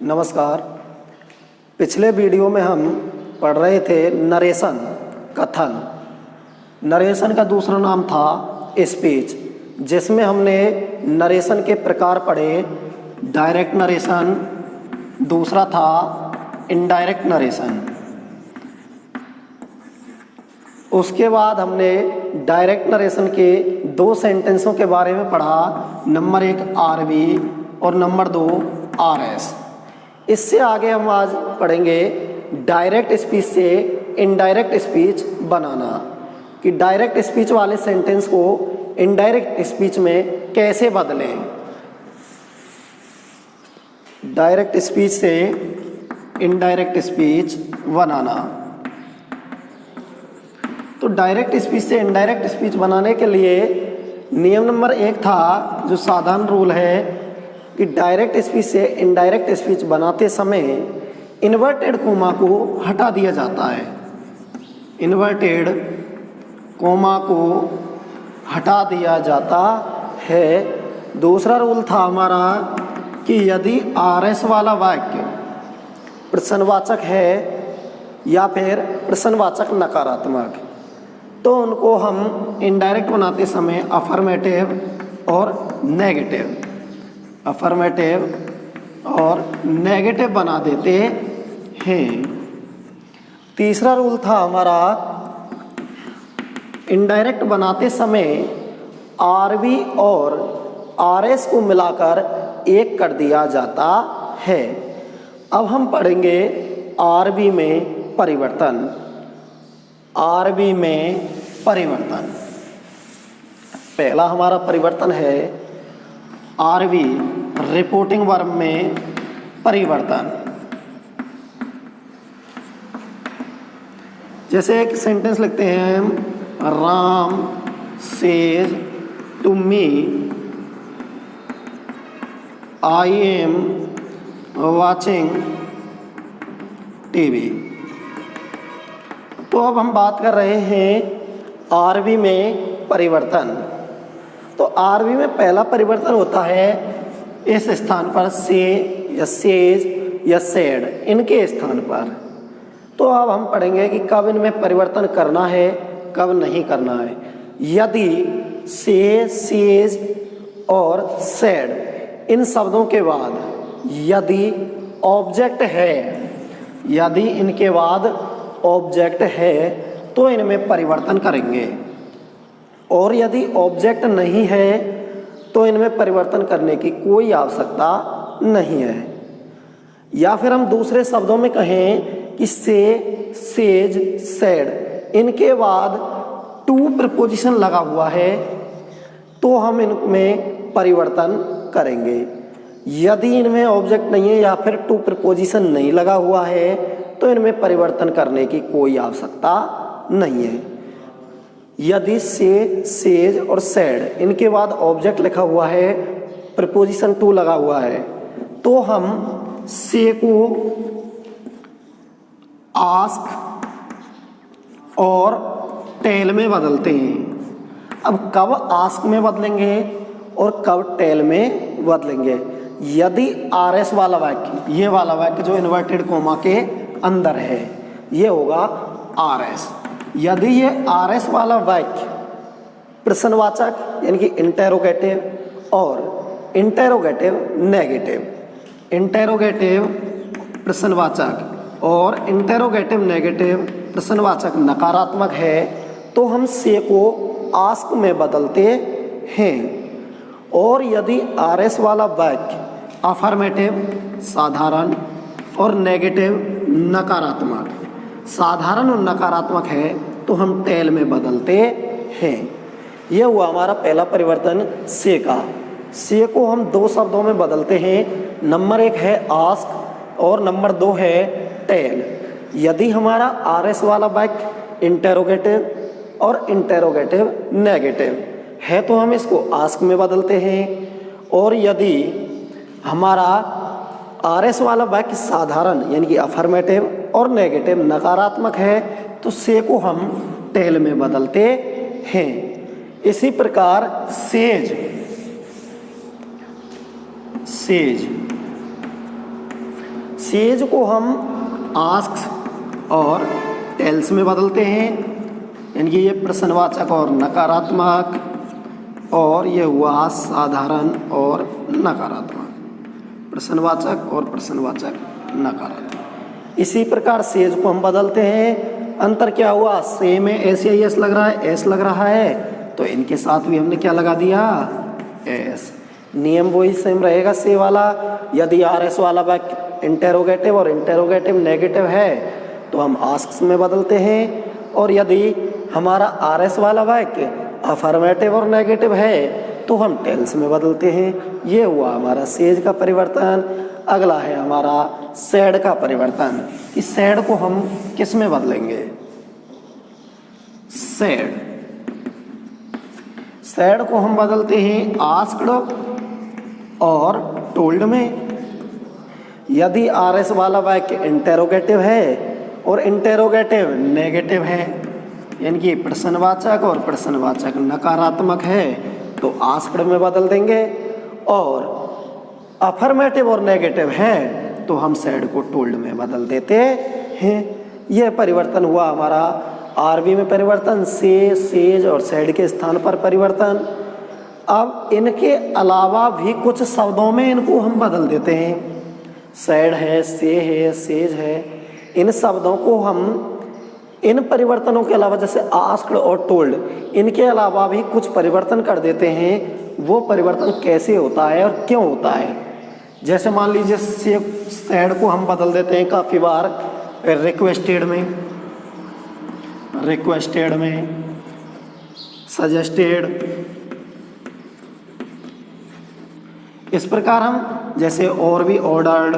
नमस्कार। पिछले वीडियो में हम पढ़ रहे थे नरेशन, कथन। नरेशन का दूसरा नाम था स्पीच, जिसमें हमने नरेशन के प्रकार पढ़े। डायरेक्ट नरेशन, दूसरा था इनडायरेक्ट नरेशन। उसके बाद हमने डायरेक्ट नरेशन के दो सेंटेंसों के बारे में पढ़ा, नंबर 1 आरवी और नंबर 2 आरएस। इससे आगे हम आज पढ़ेंगे डायरेक्ट स्पीच से इनडायरेक्ट स्पीच बनाना, कि डायरेक्ट स्पीच वाले सेंटेंस को इनडायरेक्ट स्पीच में कैसे बदलें। डायरेक्ट स्पीच से इनडायरेक्ट स्पीच बनाना। तो डायरेक्ट स्पीच से इनडायरेक्ट स्पीच बनाने के लिए नियम नंबर 1 था, जो साधारण रूल है, कि डायरेक्ट स्पीच से इनडायरेक्ट स्पीच बनाते समय इन्वर्टेड कोमा को हटा दिया जाता है। इन्वर्टेड कोमा को हटा दिया जाता है। दूसरा रूल था हमारा कि यदि आरएस वाला वाक्य प्रश्नवाचक है या फिर प्रश्नवाचक नकारात्मक, तो उनको हम इनडायरेक्ट बनाते समय अफर्मेटिव और नेगेटिव बना देते हैं। तीसरा रूल था हमारा, इनडायरेक्ट बनाते समय आरवी और आरएस को मिलाकर एक कर दिया जाता है। अब हम पढ़ेंगे आरवी में परिवर्तन। आरवी में परिवर्तन, पहला हमारा परिवर्तन है आरवी रिपोर्टिंग वर्ब में परिवर्तन। जैसे एक सेंटेंस लिखते हैं, Ram says to me I am watching TV. तो अब हम बात कर रहे हैं आरवी में परिवर्तन। तो आरवी में पहला परिवर्तन होता है इस स्थान पर से या सेज या सेड, इनके स्थान पर। तो अब हम पढ़ेंगे कि कब इनमें परिवर्तन करना है, कब नहीं करना है। यदि से, सेज और सेड इन शब्दों के बाद यदि ऑब्जेक्ट है, यदि इनके बाद ऑब्जेक्ट है, तो इनमें परिवर्तन करेंगे। और यदि ऑब्जेक्ट नहीं है तो इनमें परिवर्तन करने की कोई आवश्यकता नहीं है। या फिर हम दूसरे शब्दों में कहें कि से, सेज, सेड इनके बाद टू प्रीपोजिशन लगा हुआ है, तो हम इनमें परिवर्तन करेंगे। यदि इनमें ऑब्जेक्ट नहीं है या फिर टू प्रीपोजिशन नहीं लगा हुआ है, तो इनमें परिवर्तन करने की कोई आवश्यकता नहीं है। यदि से, सेज और सेड इनके बाद ऑब्जेक्ट लिखा हुआ है, प्रीपोजिशन टू लगा हुआ है, तो हम से को आस्क और टेल में बदलते हैं। अब कब आस्क में बदलेंगे और कब टेल में बदलेंगे? यदि आरएस वाला वाक्य, ये वाला वाक्य जो इन्वर्टेड कोमा के अंदर है, ये होगा आरएस। यदि ये आरएस वाला वाक्य प्रश्नवाचक यानी कि इंटेरोगेटिव और इंटेरोगेटिव नेगेटिव, इंटेरोगेटिव प्रश्नवाचक और इंटेरोगेटिव नेगेटिव प्रश्नवाचक नकारात्मक है, तो हम से को आस्क में बदलते हैं। और यदि आरएस वाला वाक्य अफर्मेटिव साधारण और नेगेटिव नकारात्मक, साधारण और नकारात्मक है, तो हम टेल में बदलते हैं। यह हुआ हमारा पहला परिवर्तन से का। से को हम दो शब्दों में बदलते हैं, नंबर 1 है आस्क और नंबर 2 है टेल। यदि हमारा आरएस वाला वाक्य इंटेरोगेटिव और इंटेरोगेटिव नेगेटिव है, तो हम इसको आस्क में बदलते हैं। और यदि हमारा आरएस वाला वाक्य साधारण यानी कि अफर्मेटिव और नेगेटिव नकारात्मक है, तो से को हम टेल में बदलते हैं। इसी प्रकार सेज, सेज को हम आस्क्स और टेल्स में बदलते हैं, यानी कि ये प्रश्नवाचक और नकारात्मक, और ये हुआ साधारण और नकारात्मक, प्रश्नवाचक और प्रश्नवाचक नकारात्मक। इसी प्रकार सेज को हम बदलते हैं। अंतर क्या हुआ, से में एस या एस लग रहा है, एस लग रहा है, तो इनके साथ भी हमने क्या लगा दिया, एस। नियम वही सेम रहेगा से वाला। यदि आर एस वाला वाक्य इंटेरोगेटिव और इंटेरोगेटिव नेगेटिव है तो हम आस्क्स में बदलते हैं, और यदि हमारा आर एस वाला वाक्य अफर्मेटिव और नेगेटिव है तो हम टेल्स में बदलते हैं। ये हुआ हमारा सेज का परिवर्तन। अगला है हमारा सैड का परिवर्तन, कि सैड को हम किस में बदलेंगे, सैड को हम बदलते हैं आस्क्ड और टोल्ड में। यदि आर एस वाला वाक्य इंटेरोगेटिव है और इंटेरोगेटिव नेगेटिव है, यानी कि प्रश्नवाचक और प्रश्नवाचक नकारात्मक है, तो आस्क्ड में बदल देंगे, और अफर्मेटिव और नेगेटिव है तो हम सैड को टोल्ड में बदल देते हैं। यह परिवर्तन हुआ हमारा आरबी में परिवर्तन, से, सेज और सैड के स्थान पर परिवर्तन। अब इनके अलावा भी कुछ शब्दों में इनको हम बदल देते हैं। सैड है, से है, सेज है, इन शब्दों को हम इन परिवर्तनों के अलावा, जैसे आस्क्ड और टोल्ड, इनके अलावा भी कुछ परिवर्तन कर देते हैं। वो परिवर्तन कैसे होता है और क्यों होता है, जैसे मान लीजिए सैड को हम बदल देते हैं काफ़ी बार रिक्वेस्टेड में, सजेस्टेड, इस प्रकार हम जैसे और भी ऑर्डर्ड,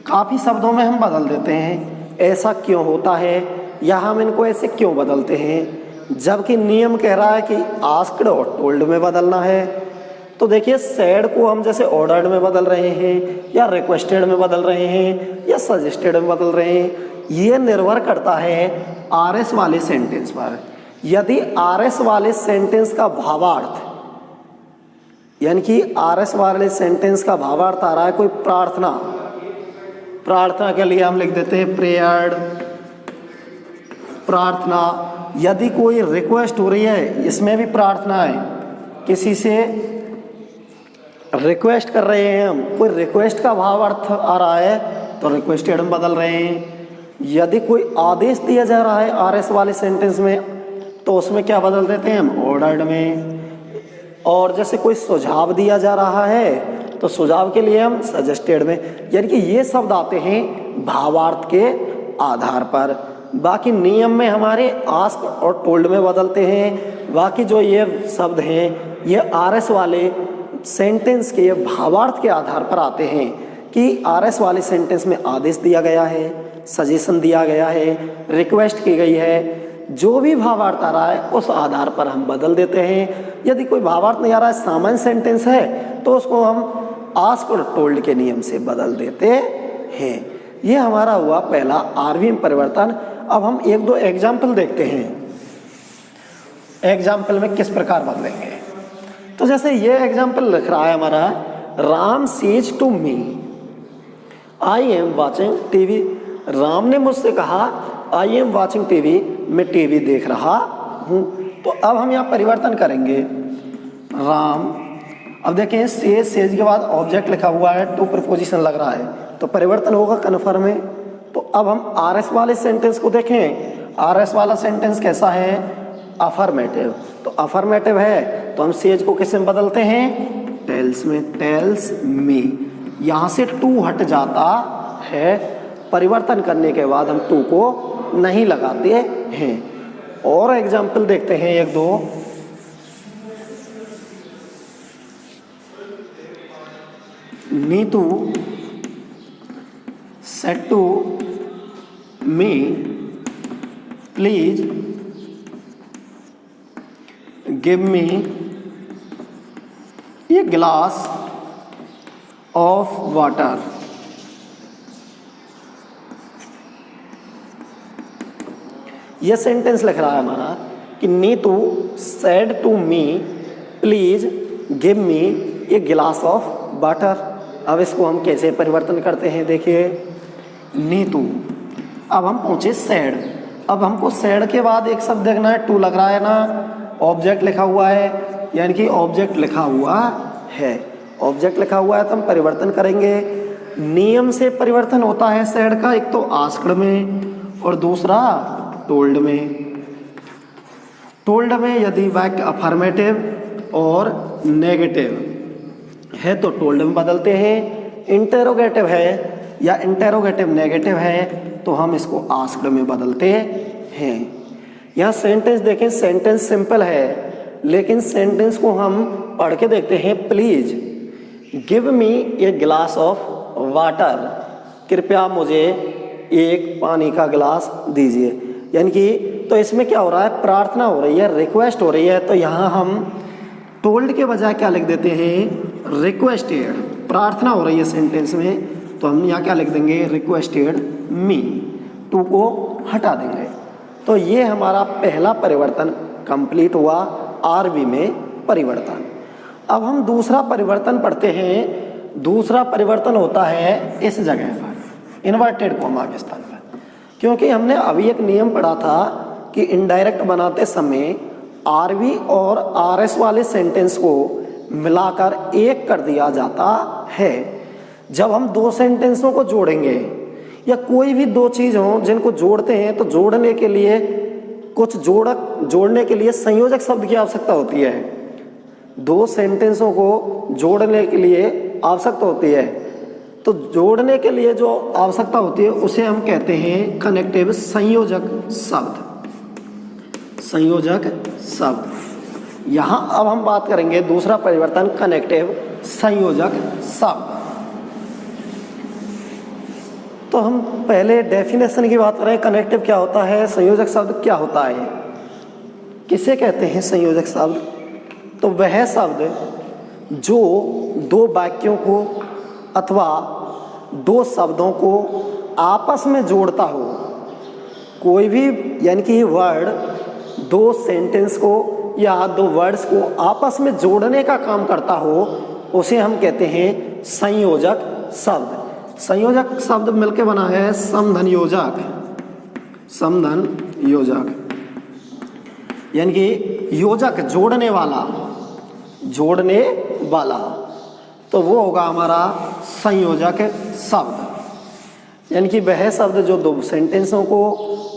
काफ़ी शब्दों में हम बदल देते हैं। ऐसा क्यों होता है, या हम इनको ऐसे क्यों बदलते हैं, जबकि नियम कह रहा है कि आस्क्ड और टोल्ड में बदलना है। तो देखिए सैड को हम जैसे ऑर्डर्ड में बदल रहे हैं, या रिक्वेस्टेड में बदल रहे हैं, या सजेस्टेड में बदल रहे हैं, ये निर्भर करता है आर एस वाले सेंटेंस पर। यदि आर एस वाले सेंटेंस का भावार्थ, यानी कि आर एस वाले सेंटेंस का भावार्थ आ रहा है कोई प्रार्थना के लिए हम लिख देते हैं प्रेयर्ड, प्रार्थना। यदि कोई रिक्वेस्ट हो रही है, इसमें भी प्रार्थना है, किसी से रिक्वेस्ट कर रहे हैं हम, कोई रिक्वेस्ट का भावार्थ आ रहा है तो रिक्वेस्टेड हम बदल रहे हैं। यदि कोई आदेश दिया जा रहा है आर एस वाले सेंटेंस में, तो उसमें क्या बदल देते हैं हम, ऑर्डर्ड में। और जैसे कोई सुझाव दिया जा रहा है तो सुझाव के लिए हम सजेस्टेड में। यानी कि ये शब्द आते हैं भावार्थ के आधार पर। बाकी नियम में हमारे आस्क और टोल्ड में बदलते हैं। बाकी जो ये शब्द हैं ये आर एस वाले सेंटेंस के भावार्थ के आधार पर आते हैं, कि आर एस वाले सेंटेंस में आदेश दिया गया है, सजेशन दिया गया है, रिक्वेस्ट की गई है, जो भी भावार्थ आ रहा है उस आधार पर हम बदल देते हैं। यदि कोई भावार्थ नहीं आ रहा है, सामान्य सेंटेंस है, तो उसको हम आस्क और टोल्ड के नियम से बदल देते हैं। ये हमारा हुआ पहला आरवी में परिवर्तन। अब हम एक दो एग्जाम्पल देखते हैं, एग्जाम्पल में किस प्रकार बदलेंगे। तो जैसे ये एग्जाम्पल लिख रहा है हमारा, Ram says to me I am watching TV. Ram ने मुझसे कहा आई एम वॉचिंग टीवी, मैं टीवी देख रहा हूँ। तो अब हम यहाँ परिवर्तन करेंगे, राम। अब देखें सेज के बाद ऑब्जेक्ट लिखा हुआ है, टू प्रपोजिशन लग रहा है, तो परिवर्तन होगा कन्फर्म में। तो अब हम आर एस वाले सेंटेंस को देखें। आर एस वाला सेंटेंस कैसा है, अफर्मेटिव। तो अफर्मेटिव है तो हम सेज को किस में बदलते हैं, टेल्स में, टेल्स मी। यहाँ से टू हट जाता है, परिवर्तन करने के बाद हम टू को नहीं लगाते हैं। और एग्जाम्पल देखते हैं एक दो। Neetu said to me please give me a glass of water. यह सेंटेंस लिख रहा है हमारा कि Neetu said to me please give me a glass of water. अब इसको हम कैसे परिवर्तन करते हैं, देखिए नीतू। अब हम पहुँचे सैड। अब हमको सैड के बाद एक शब्द देखना है, टू लग रहा है ना, ऑब्जेक्ट लिखा हुआ है, यानी कि ऑब्जेक्ट लिखा हुआ है। ऑब्जेक्ट लिखा हुआ है तो हम परिवर्तन करेंगे। नियम से परिवर्तन होता है सैड का, एक तो आस्क्ड में और दूसरा टोल्ड में। टोल्ड में यदि वाक्य अफर्मेटिव और नेगेटिव है तो टोल्ड में बदलते हैं। इंटेरोगेटिव है या इंटेरोगेटिव नेगेटिव है तो हम इसको आस्क्ड में बदलते हैं। यहाँ सेंटेंस देखें, सेंटेंस सिंपल है लेकिन सेंटेंस को हम पढ़ के देखते हैं। Please give me a glass of water, कृपया मुझे एक पानी का गिलास दीजिए। यानी कि तो इसमें क्या हो रहा है, प्रार्थना हो रही है, रिक्वेस्ट हो रही है। तो यहाँ हम टोल्ड के बजाय क्या लिख देते हैं, रिक्वेस्टेड। प्रार्थना हो रही है सेंटेंस में तो हम यहाँ क्या लिख देंगे, रिक्वेस्टेड मी। टू को हटा देंगे। तो ये हमारा पहला परिवर्तन कंप्लीट हुआ, आरबी में परिवर्तन। अब हम दूसरा परिवर्तन पढ़ते हैं। दूसरा परिवर्तन होता है इस जगह पर, इन्वर्टेड कॉमा के स्थान पर, क्योंकि हमने अभी एक नियम पढ़ा था कि इनडायरेक्ट बनाते समय आरवी और आरएस वाले सेंटेंस को मिलाकर एक कर दिया जाता है। जब हम दो सेंटेंसों को जोड़ेंगे या कोई भी दो चीज़ हो जिनको जोड़ते हैं तो जोड़ने के लिए जोड़ने के लिए संयोजक शब्द की आवश्यकता होती है। दो सेंटेंसों को जोड़ने के लिए आवश्यकता होती है, तो जोड़ने के लिए जो आवश्यकता होती है उसे हम कहते हैं कनेक्टिव संयोजक शब्द। संयोजक शब्द। यहाँ अब हम बात करेंगे दूसरा परिवर्तन कनेक्टिव संयोजक शब्द। तो हम पहले डेफिनेशन की बात करें, कनेक्टिव क्या होता है, संयोजक शब्द क्या होता है, किसे कहते हैं संयोजक शब्द। तो वह शब्द जो दो वाक्यों को अथवा दो शब्दों को आपस में जोड़ता हो। कोई भी यानी कि वर्ड दो सेंटेंस को या दो वर्ड्स को आपस में जोड़ने का काम करता हो, उसे हम कहते हैं संयोजक शब्द। संयोजक शब्द मिलके बना है समधन योजक। समधन योजक यानी कि योजक जोड़ने वाला, जोड़ने वाला, तो वो होगा हमारा संयोजक शब्द। यानी कि वह शब्द जो दो सेंटेंसों को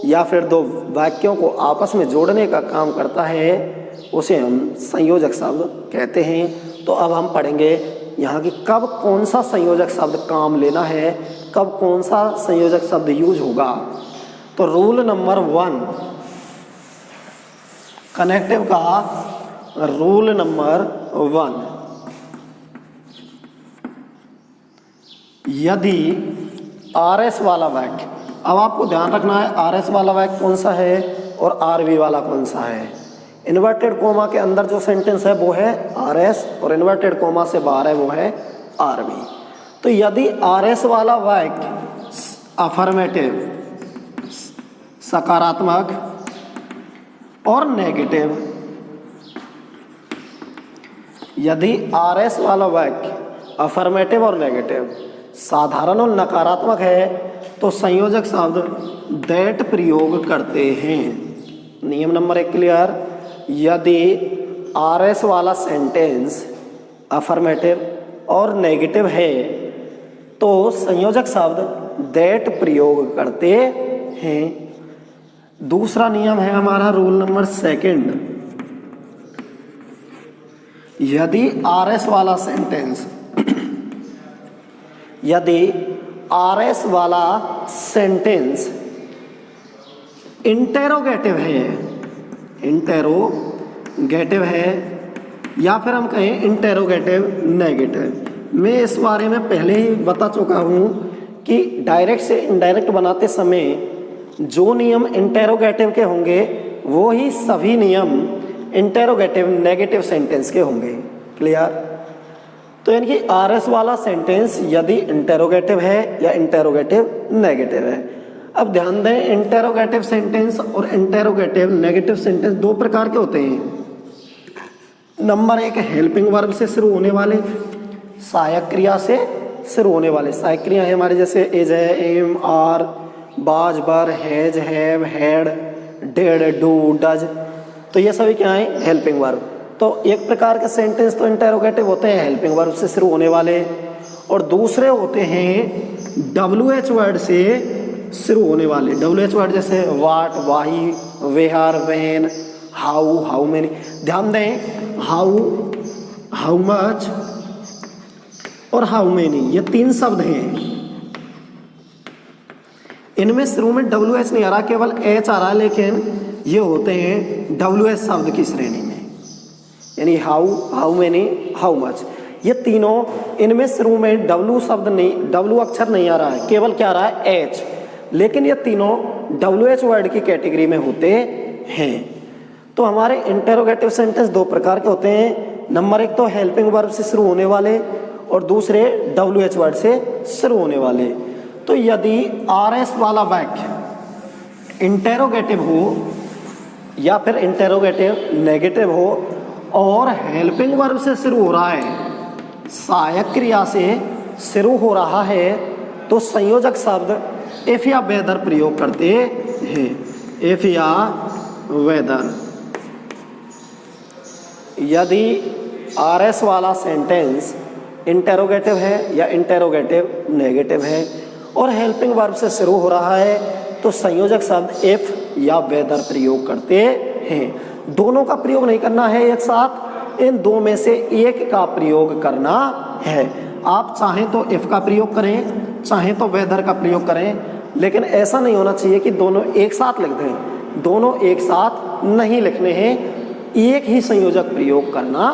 या फिर दो वाक्यों को आपस में जोड़ने का काम करता है उसे हम संयोजक शब्द कहते हैं। तो अब हम पढ़ेंगे यहाँ की कब कौन सा संयोजक शब्द काम लेना है, कब कौन सा संयोजक शब्द यूज होगा। तो रूल नंबर 1 कनेक्टिव का रूल नंबर 1, यदि आरएस वाला वाक्य, अब आपको ध्यान रखना है आरएस वाला वाक्य कौन सा है और आरवी वाला कौन सा है। इन्वर्टेड कोमा के अंदर जो सेंटेंस है वो है आरएस और इन्वर्टेड कोमा से बाहर है वो है आरवी। तो यदि आरएस वाला वाक्य अफर्मेटिव, सकारात्मक और नेगेटिव, यदि आरएस वाला वाक्य अफर्मेटिव और नेगेटिव, साधारण और नकारात्मक है तो संयोजक शब्द दैट प्रयोग करते हैं। नियम नंबर 1 क्लियर। यदि आरएस वाला सेंटेंस अफर्मेटिव और नेगेटिव है तो संयोजक शब्द दैट प्रयोग करते हैं। दूसरा नियम है हमारा रूल नंबर 2, यदि आरएस वाला सेंटेंस, यदि आरएस वाला सेंटेंस इंटेरोगेटिव है, इंटेरोगेटिव है या फिर हम कहें इंटेरोगेटिव नेगेटिव। मैं इस बारे में पहले ही बता चुका हूँ कि डायरेक्ट से इनडायरेक्ट बनाते समय जो नियम इंटेरोगेटिव के होंगे वो ही सभी नियम इंटेरोगेटिव नेगेटिव सेंटेंस के होंगे। क्लियर। तो यानी कि आरएस वाला सेंटेंस यदि इंटेरोगेटिव है या इंटेरोगेटिव नेगेटिव है। अब ध्यान दें, इंटेरोगेटिव सेंटेंस और इंटेरोगेटिव नेगेटिव सेंटेंस दो प्रकार के होते हैं। नंबर 1 हेल्पिंग वर्ब से शुरू होने वाले, सहायक क्रिया से शुरू होने वाले सहायक क्रिया है हमारे, जैसे एज है, एम, आर, बाज, बर, has, have, had, dead, do, does, तो ये सभी क्या है हेल्पिंग वर्ब। तो एक प्रकार के सेंटेंस तो इंटेरोगेटिव होते हैं हेल्पिंग वर्ब से शुरू होने वाले, और दूसरे होते हैं WH वर्ड से शुरू होने वाले। WH वर्ड जैसे what, why, where, when, how, how many. ध्यान दें, हाउ मच और हाउ मेनी ये 3 शब्द हैं, इनमें शुरू में WH नहीं आ रहा, केवल H आ रहा है, लेकिन ये होते हैं WH शब्द की श्रेणी में, यानी हाउ मेनी, हाउ मच, ये तीनों, इनमें शुरू में W शब्द नहीं, W अक्षर नहीं आ रहा है, केवल क्या आ रहा है H, लेकिन ये तीनों WH वर्ड की कैटेगरी में होते हैं। तो हमारे इंटेरोगेटिव सेंटेंस 2 प्रकार के होते हैं, नंबर 1 तो हेल्पिंग वर्ब से शुरू होने वाले और दूसरे WH वर्ड से शुरू होने वाले। तो यदि RS वाला वाक्य इंटेरोगेटिव हो या फिर इंटेरोगेटिव नेगेटिव हो और हेल्पिंग वर्ब से शुरू हो रहा है, सहायक क्रिया से शुरू हो रहा है, तो संयोजक शब्द इफ या वेदर प्रयोग करते हैं, इफ या वेदर। यदि RS वाला सेंटेंस इंटेरोगेटिव है या इंटेरोगेटिव नेगेटिव है और हेल्पिंग वर्ब से शुरू हो रहा है, तो संयोजक शब्द इफ या वेदर प्रयोग करते हैं। दोनों का प्रयोग नहीं करना है एक साथ, इन 2 में से एक का प्रयोग करना है। आप चाहें तो इफ का प्रयोग करें, चाहें तो वेदर का प्रयोग करें, लेकिन ऐसा नहीं होना चाहिए कि दोनों एक साथ लिख दें। दोनों एक साथ नहीं लिखने हैं, एक ही संयोजक प्रयोग करना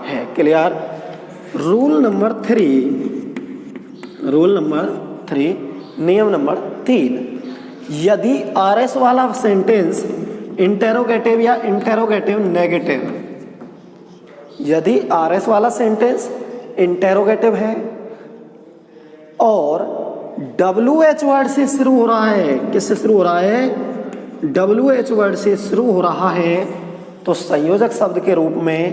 है। क्लियर? रूल नंबर 3, नियम नंबर 3, यदि RS वाला सेंटेंस इंटेरोगेटिव या इंटेरोगेटिव नेगेटिव, यदि RS वाला सेंटेंस इंटेरोगेटिव है और WH वर्ड से शुरू हो रहा है, किससे शुरू हो रहा है? WH वर्ड से शुरू हो रहा है, तो संयोजक शब्द के रूप में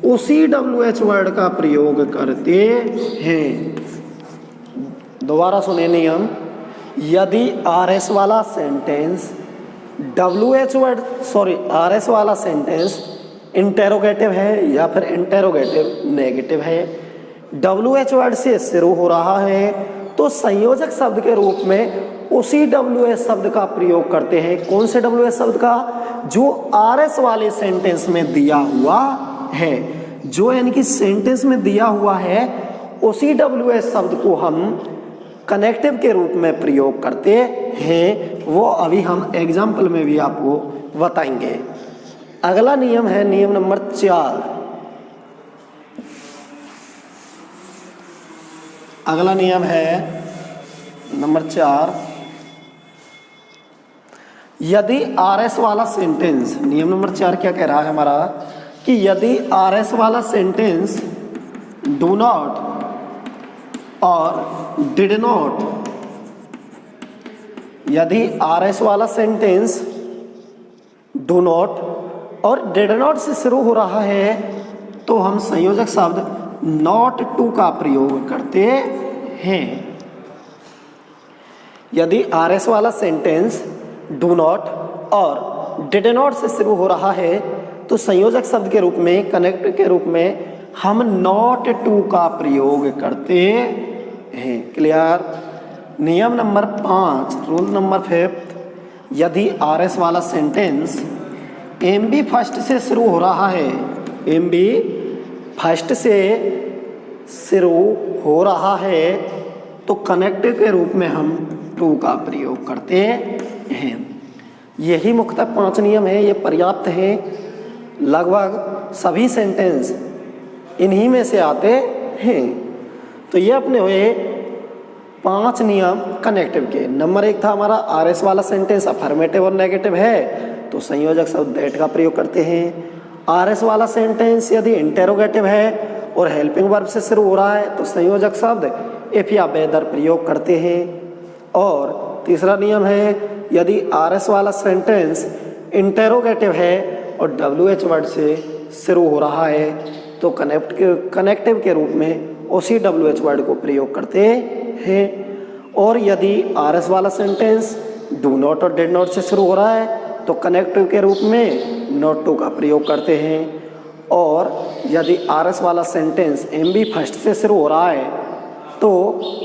उसी WH वर्ड का प्रयोग करते हैं। दोबारा सुने नियम, यदि RS वाला सेंटेंस RS वाला सेंटेंस इंटेरोगेटिव है या फिर इंटेरोगेटिव नेगेटिव है, WH वर्ड से शुरू हो रहा है, तो संयोजक शब्द के रूप में उसी WH शब्द का प्रयोग करते हैं। कौन से WH शब्द का? जो RS वाले सेंटेंस में दिया हुआ है, जो यानी कि सेंटेंस में दिया हुआ है, उसी WH शब्द को हम कनेक्टिव के रूप में प्रयोग करते हैं। वो अभी हम एग्जाम्पल में भी आपको बताएंगे। अगला नियम है नियम नंबर 4। अगला नियम है नंबर 4, यदि RS वाला सेंटेंस, नियम नंबर 4 क्या कह रहा है हमारा, कि यदि RS वाला सेंटेंस डू नॉट और डिड नॉट, यदि RS वाला सेंटेंस डू नॉट और डिड नॉट से शुरू हो रहा है, तो हम संयोजक शब्द नॉट टू का प्रयोग करते हैं। यदि RS वाला सेंटेंस डू नॉट और डिड नॉट से शुरू हो रहा है, तो संयोजक शब्द के रूप में, कनेक्ट के रूप में हम नॉट टू का प्रयोग करते हैं। क्लियर? नियम नंबर 5, रूल नंबर 5, यदि RS वाला सेंटेंस MB फर्स्ट से शुरू हो रहा है, MB फर्स्ट से शुरू हो रहा है, तो कनेक्टिव के रूप में हम टू का प्रयोग करते हैं। यही मुख्यतः 5 नियम है, ये पर्याप्त हैं। लगभग सभी सेंटेंस इन्हीं में से आते हैं। तो ये अपने हुए 5 नियम कनेक्टिव के। नंबर 1 था हमारा RS वाला सेंटेंस अफर्मेटिव और नेगेटिव है, तो संयोजक शब्द दैट का प्रयोग करते हैं। RS वाला सेंटेंस यदि इंटेरोगेटिव है और हेल्पिंग वर्ब से शुरू हो रहा है, तो संयोजक शब्द इफ या वेदर प्रयोग करते हैं। और तीसरा नियम है, यदि RS वाला सेंटेंस इंटेरोगेटिव है और WH वर्ड से शुरू हो रहा है, तो कनेक्टिव के रूप में उसी WH वर्ड को प्रयोग करते हैं। और यदि RS वाला सेंटेंस डू नॉट और डिड नॉट से शुरू हो रहा है तो कनेक्टिव के रूप में नॉट टू का प्रयोग करते हैं। और यदि RS वाला सेंटेंस MB फर्स्ट से शुरू हो रहा है तो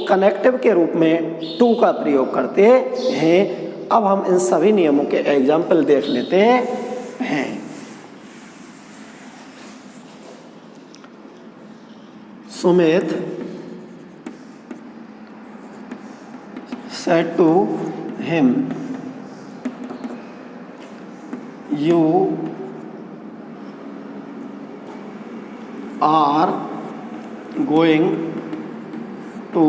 कनेक्टिव के रूप में टू का प्रयोग करते हैं। अब हम इन सभी नियमों के एग्जाम्पल देख लेते हैं। Sumit said to him, you are going to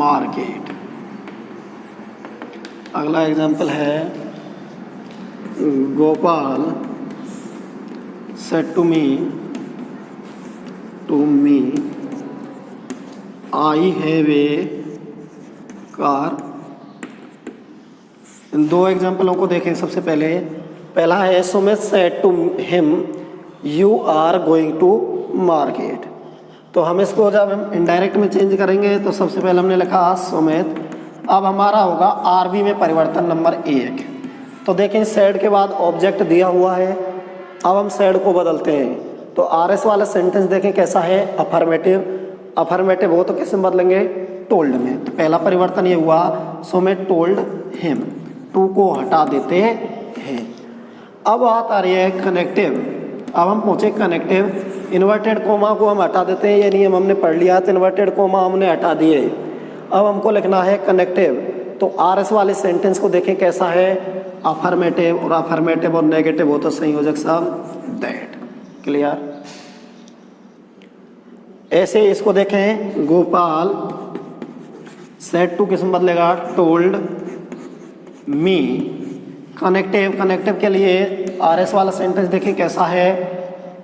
market। अगला एग्जाम्पल है Gopal said to me I have a car। इन दो एग्जाम्पलों को देखें। सबसे पहला है Sumit said to him you are going to market। तो हम इसको जब हम इनडायरेक्ट में चेंज करेंगे तो सबसे पहले हमने लिखा सुमित, अब हमारा होगा आरबी में परिवर्तन नंबर 1। तो देखें सेड के बाद ऑब्जेक्ट दिया हुआ है, अब हम सेड को बदलते हैं। तो आरएस वाला सेंटेंस देखें कैसा है, अफर्मेटिव हो तो किस में बदलेंगे, टोल्ड में। तो पहला परिवर्तन ये हुआ सुमित टोल्ड हिम, टू को हटा देते हैं। अब बात आ रही है कनेक्टिव। अब हम पहुँचे कनेक्टिव, इन्वर्टेड कोमा को हम हटा देते हैं, ये नियम हमने पढ़ लिया तो इन्वर्टेड कोमा हमने हटा दिए। अब हमको लिखना है कनेक्टिव। तो आरएस वाले सेंटेंस को देखें कैसा है, अफर्मेटिव, और अफर्मेटिव और नेगेटिव हो तो संयोजक शब्द दैट। क्लियर। ऐसे इसको देखें गोपाल सेड टू किस में बदलेगा, टोल्ड मी। कनेक्टिव के लिए आरएस वाला सेंटेंस देखें कैसा है,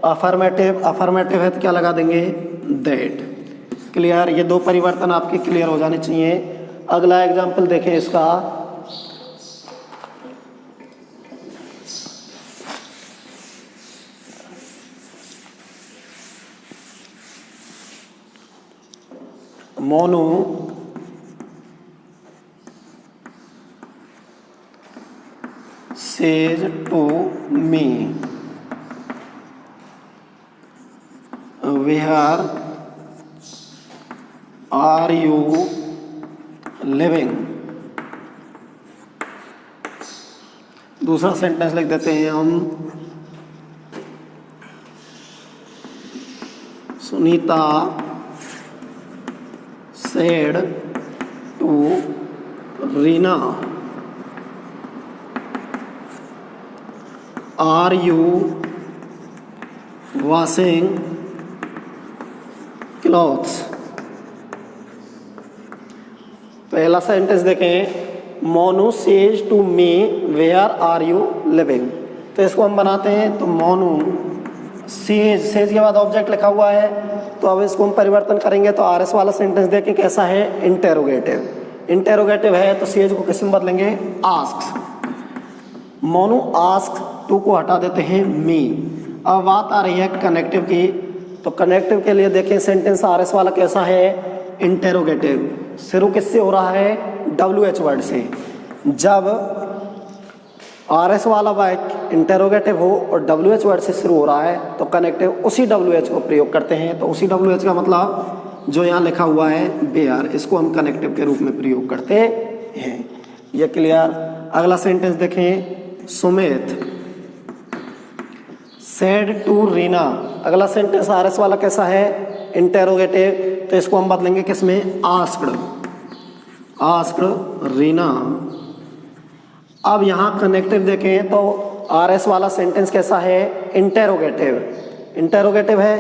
अफर्मेटिव है तो क्या लगा देंगे, दैट। क्लियर। ये दो परिवर्तन आपके क्लियर हो जाने चाहिए। अगला एग्जाम्पल देखें इसका, Monu says to me where are you living. दूसरा सेंटेंस लिख देते हैं हम, Sunita said to Reena are you washing clothes। पहला सेंटेंस देखें, Monu says to me where are you living. तो इसको हम बनाते हैं, तो मोनू सेज के बाद ऑब्जेक्ट लिखा हुआ है, तो अब इसको हम परिवर्तन करेंगे। तो आरएस वाला सेंटेंस देखें कैसा है, इंटेरोगेटिव है तो सेज को किस में बदलेंगे, आस्क। मोनू आस्क, टू को हटा देते हैं मी। अब बात आ रही है कनेक्टिव की। तो कनेक्टिव के लिए देखें सेंटेंस आरएस वाला कैसा है, इंटेरोगेटिव। शुरू किससे हो रहा है, WH वर्ड से। जब आरएस वाला वाक्य इंटेरोगेटिव हो और WH वर्ड से शुरू हो रहा है तो कनेक्टिव उसी WH को प्रयोग करते हैं। तो उसी WH का मतलब जो यहाँ लिखा हुआ है बेयर, इसको हम कनेक्टिव के रूप में प्रयोग करते हैं। ये क्लियर। अगला सेंटेंस देखें, सुमित सेड टू रीना। अगला सेंटेंस आरएस वाला कैसा है, इंटेरोगेटिव। तो इसको हम बदलेंगे किसमें, आस्क्ड रीना। अब यहाँ कनेक्टिव देखें तो आरएस वाला सेंटेंस कैसा है, इंटेरोगेटिव है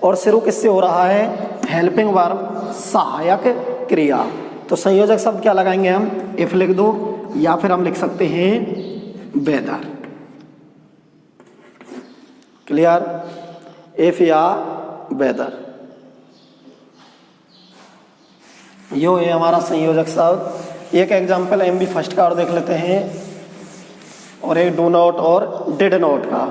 और शुरू किससे हो रहा है, हेल्पिंग वर्ब, सहायक क्रिया। तो संयोजक शब्द क्या लगाएंगे हम, इफ लिख दो या फिर हम लिख सकते हैं वेदर। क्लियर, इफ या वेदर, यो है हमारा संयोजक शब्द। एक एग्जाम्पल MB फर्स्ट का और देख लेते हैं और एक डू नॉट और डिड नॉट का।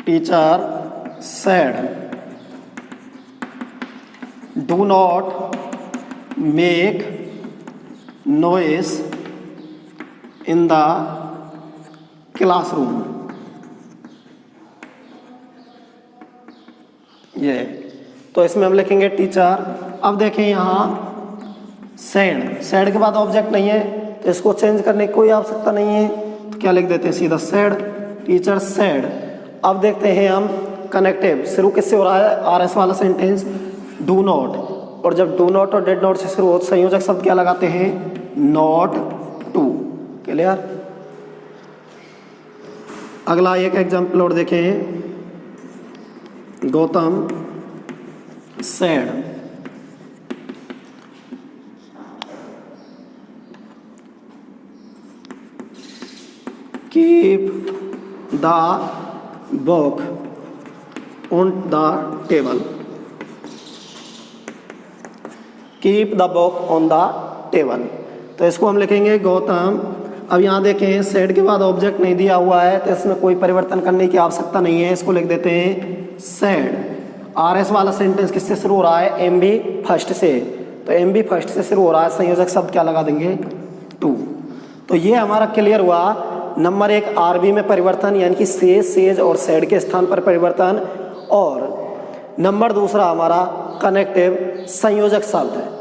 Teacher said do not make noise in the classroom. ये तो इसमें हम लिखेंगे टीचर। अब देखें यहाँ सेड, सेड के बाद ऑब्जेक्ट नहीं है तो इसको चेंज करने की कोई आवश्यकता नहीं है, तो क्या लिख देते हैं सीधा सेड, टीचर सेड। अब देखते हैं हम कनेक्टिव, शुरू किससे हो रहा है, आर एस वाला सेंटेंस, डू नॉट, और जब डू नॉट और डिड नॉट से शुरू हो तो संयोजक शब्द क्या लगाते हैं, नॉट टू। क्लियर। अगला एक एग्जाम्पल और देखें, Gautam said keep the book on the table, keep the book on the table. तो इसको हम लिखेंगे गौतम। अब यहाँ देखें सेड के बाद ऑब्जेक्ट नहीं दिया हुआ है तो इसमें कोई परिवर्तन करने की आवश्यकता नहीं है, इसको लिख देते हैं सेड। आर एस वाला सेंटेंस किससे शुरू हो रहा है, एम बी फर्स्ट से, तो एम बी फर्स्ट से शुरू हो रहा है, संयोजक शब्द क्या लगा देंगे, टू। तो ये हमारा क्लियर हुआ। नंबर एक, आर बी में परिवर्तन यानी कि से, सेज और सेड के स्थान पर परिवर्तन, और नंबर दूसरा हमारा कनेक्टिव संयोजक शब्द है।